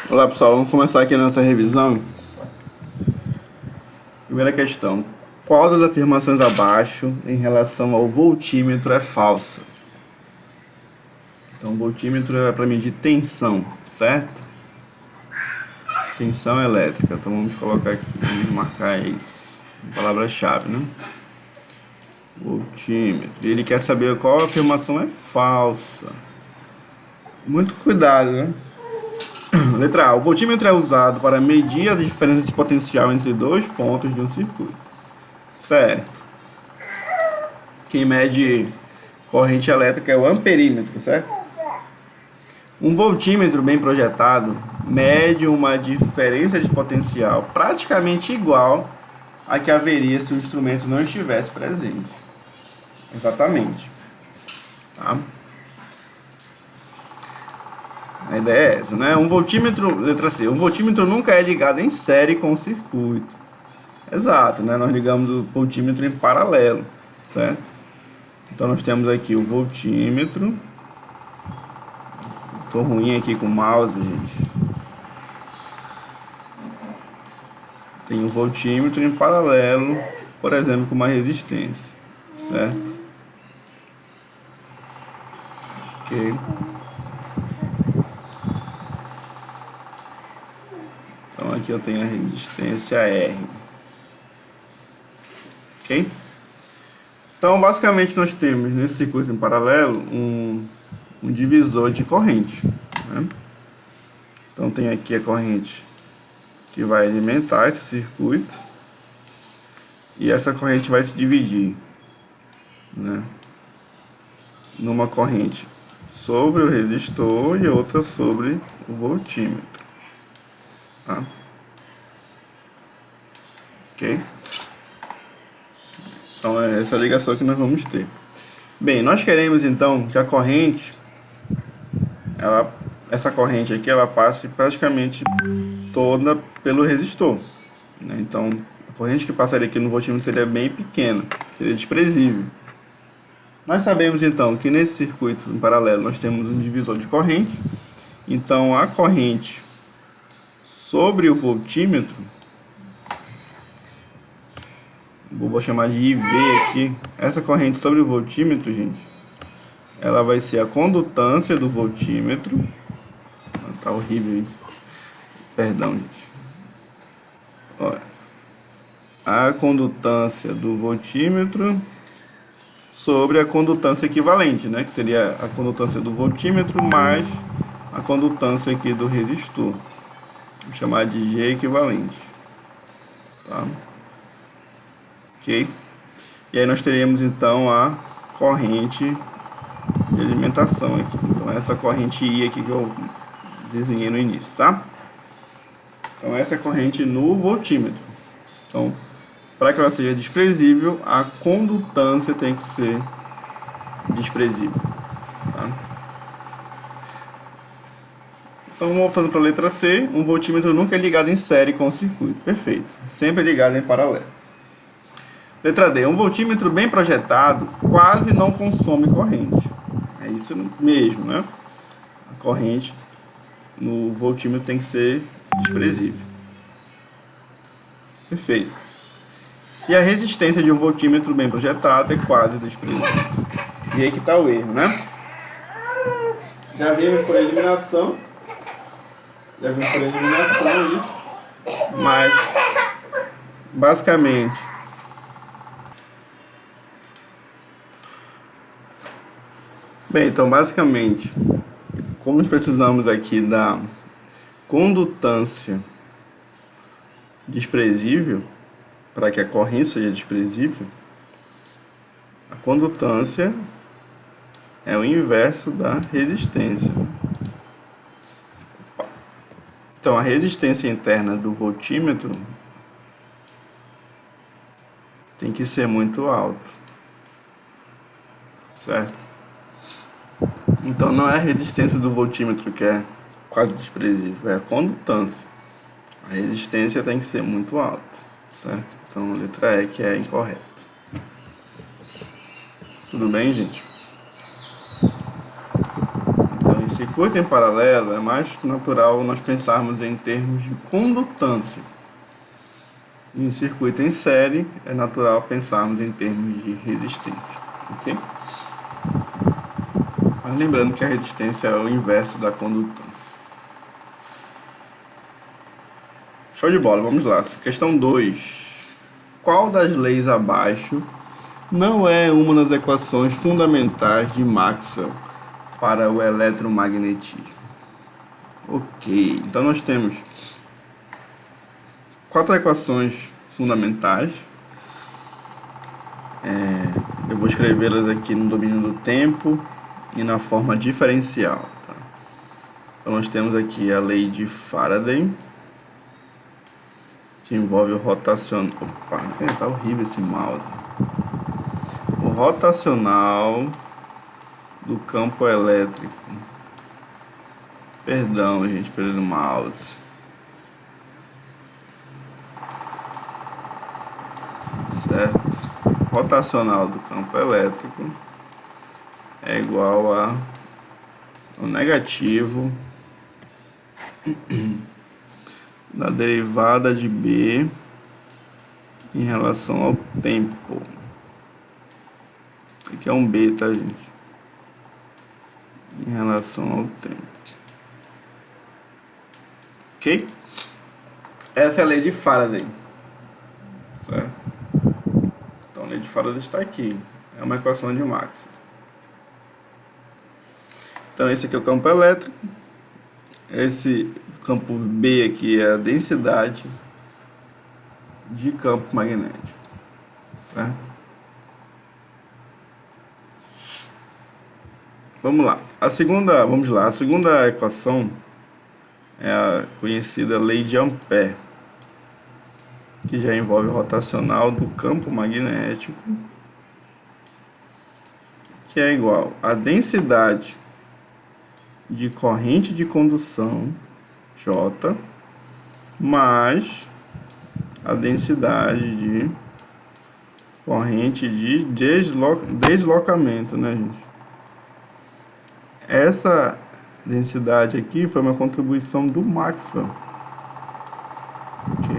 Olá pessoal, vamos começar aqui a nossa revisão. Primeira questão: qual das afirmações abaixo em relação ao voltímetro é falsa? Então, o voltímetro é para medir tensão, certo? Tensão elétrica. Então, vamos colocar aqui, vamos marcar isso, palavra-chave, né? Voltímetro. E ele quer saber qual afirmação é falsa. Muito cuidado, né? Letra A. O voltímetro é usado para medir a diferença de potencial entre dois pontos de um circuito. Certo. Quem mede corrente elétrica é o amperímetro, certo? Um voltímetro bem projetado mede uma diferença de potencial praticamente igual à que haveria se o instrumento não estivesse presente. Exatamente. Tá? A ideia é essa, né? Um voltímetro, letra C, um voltímetro nunca é ligado em série com o circuito. Exato, né? Nós ligamos o voltímetro em paralelo, certo? Então nós temos aqui o voltímetro. Tô ruim aqui com o mouse, gente. Tem um voltímetro em paralelo, por exemplo, com uma resistência, certo? Ok. Então aqui eu tenho a resistência R. Ok? Então basicamente nós temos nesse circuito em paralelo um divisor de corrente, né? Então tem aqui a corrente que vai alimentar esse circuito e essa corrente vai se dividir, né, numa corrente sobre o resistor e outra sobre o voltímetro, tá? Ok? Então é essa ligação que nós vamos ter. Bem, nós queremos então que a corrente, essa corrente aqui, ela passe praticamente toda pelo resistor, né? Então a corrente que passaria aqui no voltímetro seria bem pequena, seria desprezível. Nós sabemos então que nesse circuito em paralelo nós temos um divisor de corrente. Então a corrente sobre o voltímetro, vou chamar de IV aqui, essa corrente sobre o voltímetro, gente, ela vai ser a condutância do voltímetro. Tá horrível isso. Perdão, gente. Olha, a condutância do voltímetro sobre a condutância equivalente, né? Que seria a condutância do voltímetro mais a condutância aqui do resistor. Vou chamar de G equivalente. Tá? Ok? E aí nós teríamos então a corrente de alimentação aqui. Então essa corrente I aqui que eu desenhei no início, tá? Então essa é a corrente no voltímetro. Então, para que ela seja desprezível, a condutância tem que ser desprezível, tá? Então, voltando para a letra C, um voltímetro nunca é ligado em série com o circuito. Perfeito. Sempre é ligado em paralelo. Letra D. Um voltímetro bem projetado quase não consome corrente. É isso mesmo, né? A corrente no voltímetro tem que ser desprezível. Perfeito. E a resistência de um voltímetro bem projetado é quase desprezível. E aí que está o erro, né? Já vimos por eliminação. Isso. Mas, basicamente, bem, então basicamente, como nós precisamos aqui da condutância desprezível, para que a corrente seja desprezível, a condutância é o inverso da resistência. Então a resistência interna do voltímetro tem que ser muito alta, certo? Então não é a resistência do voltímetro que é quase desprezível, é a condutância. A resistência tem que ser muito alta, certo? Então a letra E que é incorreta. Tudo bem, gente? Então isso circuito em paralelo, é mais natural nós pensarmos em termos de condutância. Em circuito em série, é natural pensarmos em termos de resistência. Ok? Mas lembrando que a resistência é o inverso da condutância. Show de bola, vamos lá. Questão 2. Qual das leis abaixo não é uma das equações fundamentais de Maxwell para o eletromagnetismo? Ok, então nós temos 4 equações fundamentais. Eu vou escrevê-las aqui no domínio do tempo e na forma diferencial. Tá? Então nós temos aqui a lei de Faraday, que envolve o rotacional. Opa, tá horrível esse mouse. O rotacional do campo elétrico. Perdão, gente, pelo mouse. Certo? Rotacional do campo elétrico é igual ao negativo da derivada de B em relação ao tempo. Aqui é um B, tá, gente? Em relação ao tempo. Ok? Essa é a lei de Faraday. Certo? Então a lei de Faraday está aqui. É uma equação de Maxwell. Então esse aqui é o campo elétrico. Esse campo B aqui é a densidade de campo magnético, certo? Vamos lá. A segunda equação é a conhecida lei de Ampère, que já envolve o rotacional do campo magnético, que é igual à densidade de corrente de condução J mais a densidade de corrente de deslocamento, né, gente? Essa densidade aqui foi uma contribuição do Maxwell. Ok?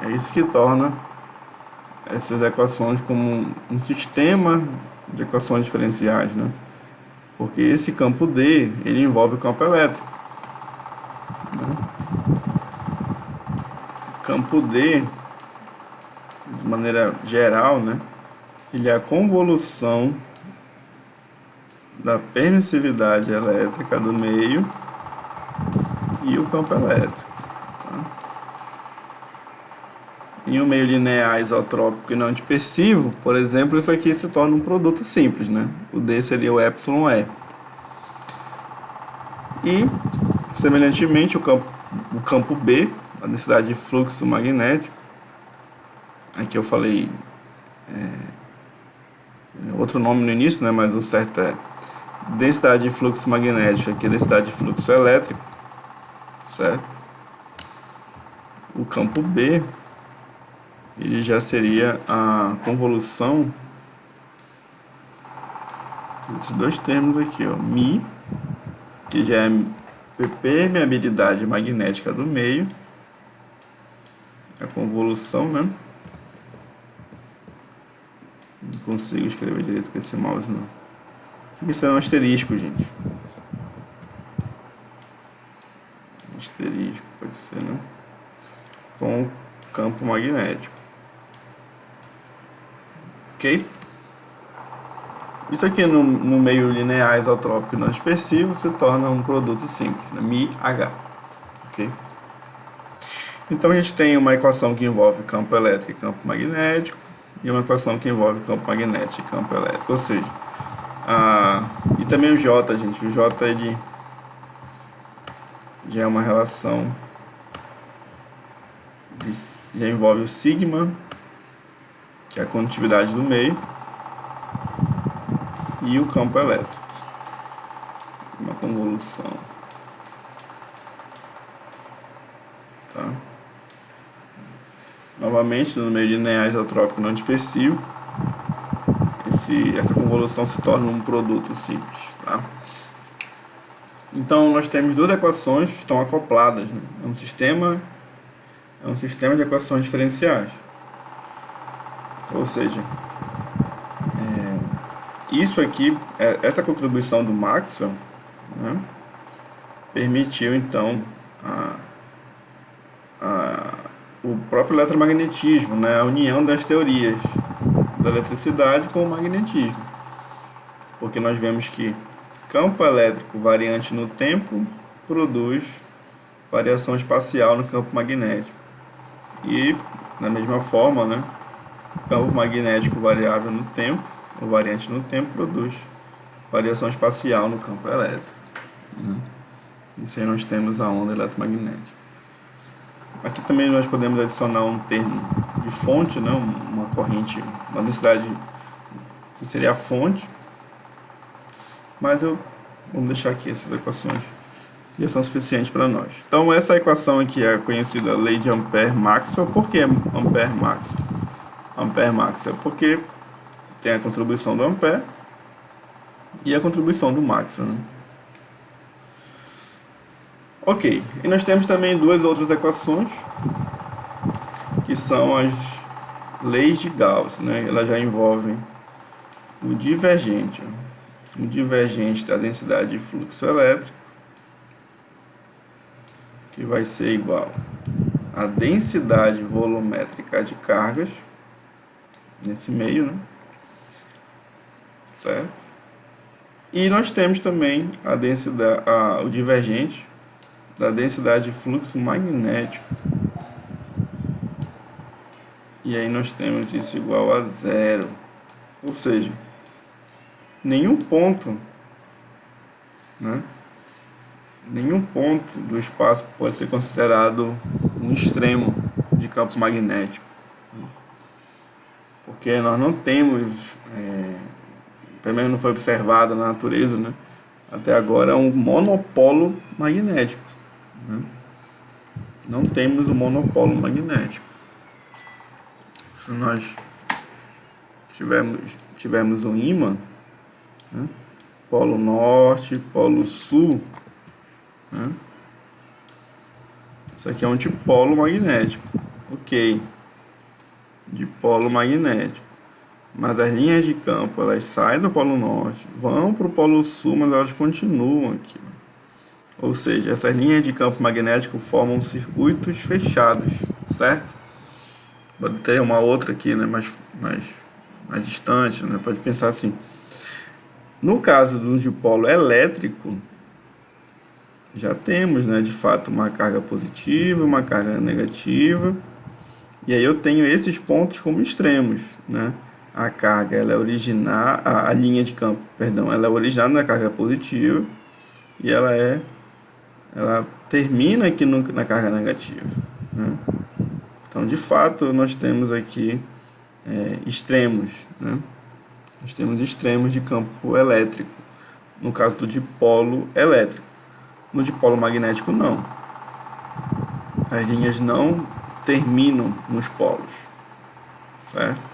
É isso que torna essas equações como um sistema de equações diferenciais, né? Porque esse campo D, ele envolve o campo elétrico. Né? O campo D, de maneira geral, né? Ele é a convolução da permissividade elétrica do meio e o campo elétrico. Tá? Em um meio linear isotrópico e não dispersivo, por exemplo, isso aqui se torna um produto simples, né? O D seria o εE. E, semelhantemente, o campo B, a densidade de fluxo magnético, aqui eu falei outro nome no início, né? Mas o certo é densidade de fluxo magnético, aqui é densidade de fluxo elétrico, certo? O campo B, ele já seria a convolução desses dois termos aqui, ó, μ, que já é permeabilidade magnética do meio, a convolução, né? Não consigo escrever direito com esse mouse, não. Isso é um asterisco, gente. Asterisco, pode ser, né? Com campo magnético. Ok? Isso aqui no meio linear isotrópico não dispersivo se torna um produto simples, né? μH. Ok? Então a gente tem uma equação que envolve campo elétrico e campo magnético, e uma equação que envolve campo magnético e campo elétrico. Ou seja, e também o J, gente. O J, ele já é uma relação, já envolve o sigma, que é a condutividade do meio, e o campo elétrico, uma convolução. Tá? Novamente, no meio linear isotrópico não dispersivo, essa convolução se torna um produto simples. Tá? Então nós temos duas equações que estão acopladas, né? É um sistema de equações diferenciais. Ou seja, isso aqui, essa contribuição do Maxwell, né, permitiu então o próprio eletromagnetismo, né, a união das teorias da eletricidade com o magnetismo. Porque nós vemos que campo elétrico variante no tempo produz variação espacial no campo magnético. E, da mesma forma, né, campo magnético variável no tempo, ou variante no tempo, produz variação espacial no campo elétrico. Isso aí nós temos a onda eletromagnética. Aqui também nós podemos adicionar um termo de fonte, né, uma corrente, uma densidade que seria a fonte. Mas vamos deixar aqui essas equações que já são suficientes para nós. Então essa equação aqui é a conhecida lei de Ampère-Maxwell. Por que Ampère-Maxwell? Ampère-Maxwell porque tem a contribuição do Ampère e a contribuição do Maxwell, né? Ok, e nós temos também duas outras equações que são as leis de Gauss, né? Elas já envolvem o divergente da densidade de fluxo elétrico, que vai ser igual à densidade volumétrica de cargas nesse meio, né? Certo? E nós temos também a densidade, o divergente da densidade de fluxo magnético. E aí nós temos isso igual a zero. Ou seja, nenhum ponto, né, nenhum ponto do espaço pode ser considerado um extremo de campo magnético. Porque nós não temos, pelo menos não foi observado na natureza, né, até agora, um monopolo magnético. Né? Não temos um monopolo magnético. Se nós tivermos um ímã, né, polo norte, polo sul, né, isso aqui é um dipolo magnético, ok, dipolo magnético, mas as linhas de campo elas saem do polo norte, vão para o polo sul, mas elas continuam aqui. Ou seja, essas linhas de campo magnético formam circuitos fechados, certo? Pode ter uma outra aqui, né, mais distante, né? Pode pensar assim. No caso do dipolo elétrico, já temos, né, de fato, uma carga positiva, uma carga negativa, e aí eu tenho esses pontos como extremos, né? A carga, ela é a linha de campo, perdão, ela é originada na carga positiva e ela termina aqui na carga negativa, né? Então, de fato, nós temos aqui extremos, né? Nós temos extremos de campo elétrico, no caso do dipolo elétrico. No dipolo magnético, não. As linhas não terminam nos polos, certo?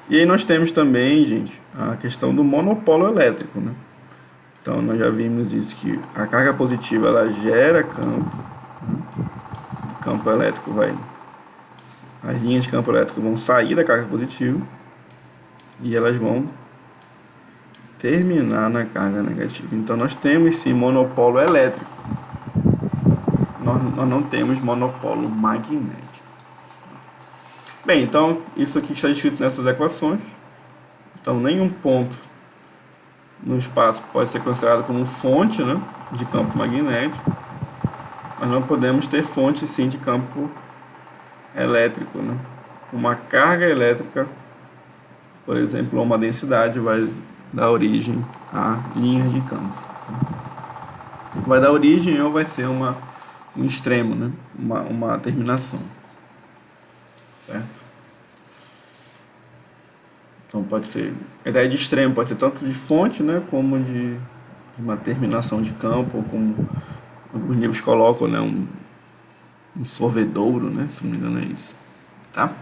E aí nós temos também, gente, a questão do monopolo elétrico, né? Então, nós já vimos isso, que a carga positiva, ela gera campo, né? O campo elétrico as linhas de campo elétrico vão sair da carga positiva e elas vão terminar na carga negativa. Então nós temos sim monopolo elétrico, nós não temos monopolo magnético. Bem, então isso aqui está escrito nessas equações. Então nenhum ponto no espaço pode ser considerado como fonte, né, de campo magnético, mas não podemos ter fonte sim de campo elétrico, né? Uma carga elétrica, por exemplo, ou uma densidade, vai dar origem a linhas de campo. Vai dar origem ou vai ser um extremo, né? Uma terminação, certo? Então pode ser, a ideia de extremo pode ser tanto de fonte, né, como de uma terminação de campo, ou como alguns livros colocam, né, um sorvedouro, né, se não me engano é isso, tá?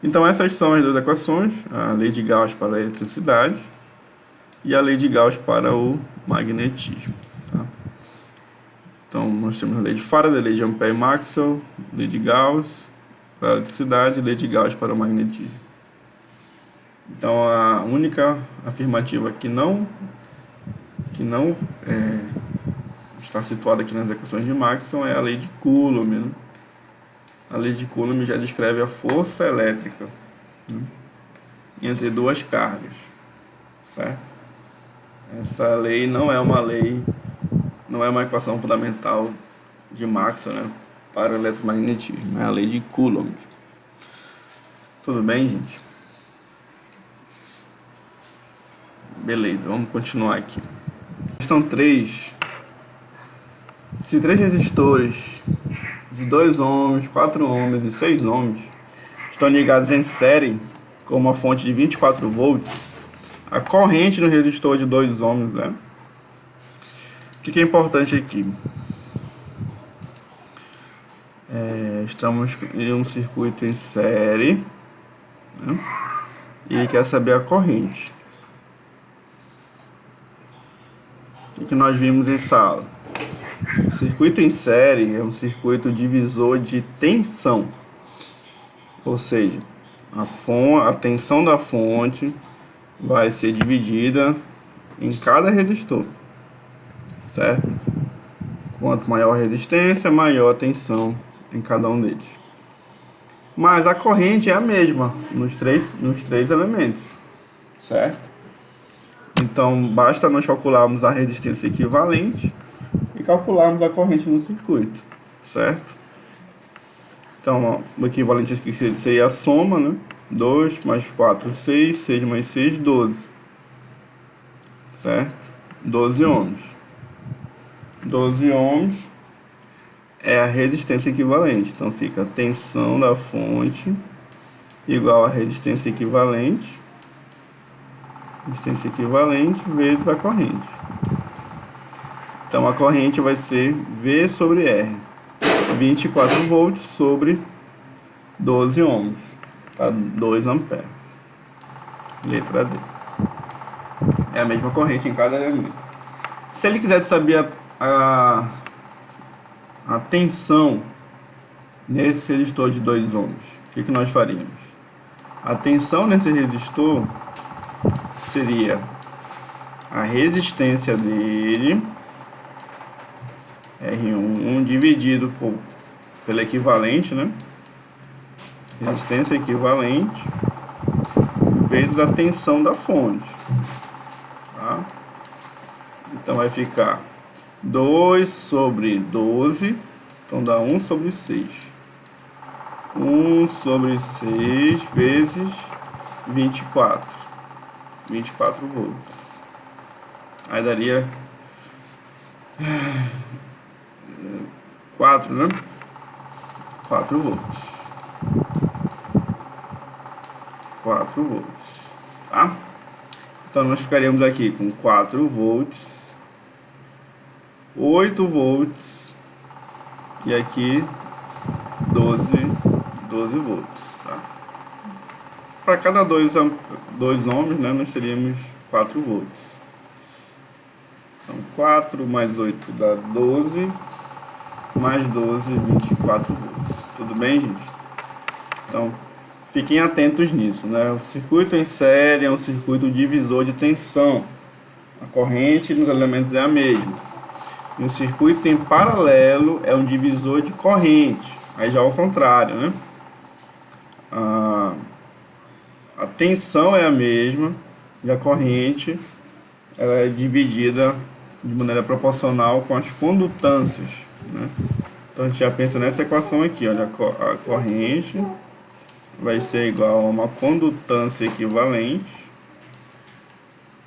Então essas são as duas equações, a lei de Gauss para a eletricidade e a lei de Gauss para o magnetismo. Tá? Então, nós temos a lei de Faraday, a lei de Ampère e Maxwell, lei de Gauss para a eletricidade e lei de Gauss para o magnetismo. Então, a única afirmativa que não está situada aqui nas equações de Maxwell é a lei de Coulomb, né? A lei de Coulomb já descreve a força elétrica, né, entre duas cargas, certo? Essa lei não é uma equação fundamental de Maxwell, né, para o eletromagnetismo, é a lei de Coulomb. Tudo bem, gente? Beleza, vamos continuar aqui. Questão 3. Se 3 resistores de 2 ohms, 4 ohms e 6 ohms estão ligados em série com uma fonte de 24 volts, a corrente no resistor de 2 ohms, né? O que é importante aqui? Estamos em um circuito em série, né? E quer saber a corrente. O que nós vimos em sala? O circuito em série é um circuito divisor de tensão, ou seja, a tensão da fonte vai ser dividida em cada resistor, certo? Quanto maior a resistência, maior a tensão em cada um deles. Mas a corrente é a mesma nos três elementos, certo? Então basta nós calcularmos a resistência equivalente e calcularmos a corrente no circuito, certo? Então, ó, o equivalente aqui seria a soma, né? 2 mais 4, 6, 6 mais 6, 12. Certo? 12 ohms. 12 ohms é a resistência equivalente. Então, fica a tensão da fonte igual a resistência equivalente. Resistência equivalente vezes a corrente. Então, a corrente vai ser V sobre R. 24 volts sobre 12 ohms. Tá? 2 amperes. Letra D. É a mesma corrente em cada elemento. Se ele quiser saber a tensão nesse resistor de 2 ohms, o que nós faríamos? A tensão nesse resistor seria a resistência dele, R1, dividido pela equivalente, né? Resistência equivalente vezes a tensão da fonte. Tá? Então vai ficar 2 sobre 12, então dá 1 sobre 6. 1 sobre 6 vezes 24. 24 volts. Aí daria 4, né? 4 volts. 4 volts. Tá? Então nós ficaríamos aqui com 4 volts, 8 volts e aqui 12 volts. Tá? Para cada 2 ohms, né, nós teríamos 4 volts. Então 4 mais 8 dá 12, mais 12, 24 volts. Tudo bem, gente? Então, fiquem atentos nisso, né? O circuito em série é um circuito divisor de tensão. A corrente nos elementos é a mesma. E o circuito em paralelo é um divisor de corrente. Aí já é o contrário, né? A tensão é a mesma e a corrente ela é dividida de maneira proporcional com as condutâncias, né? Então a gente já pensa nessa equação aqui, olha, a corrente vai ser igual a uma condutância equivalente,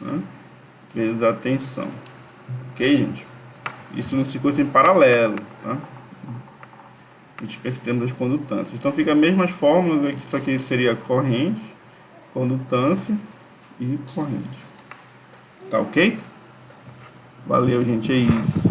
né, vezes a tensão. Ok, gente? Isso no circuito em paralelo, tá? A gente pensa em termos das condutâncias. Então fica as mesmas fórmulas aqui, só que seria corrente, condutância e corrente. Tá ok? Valeu, gente, é isso.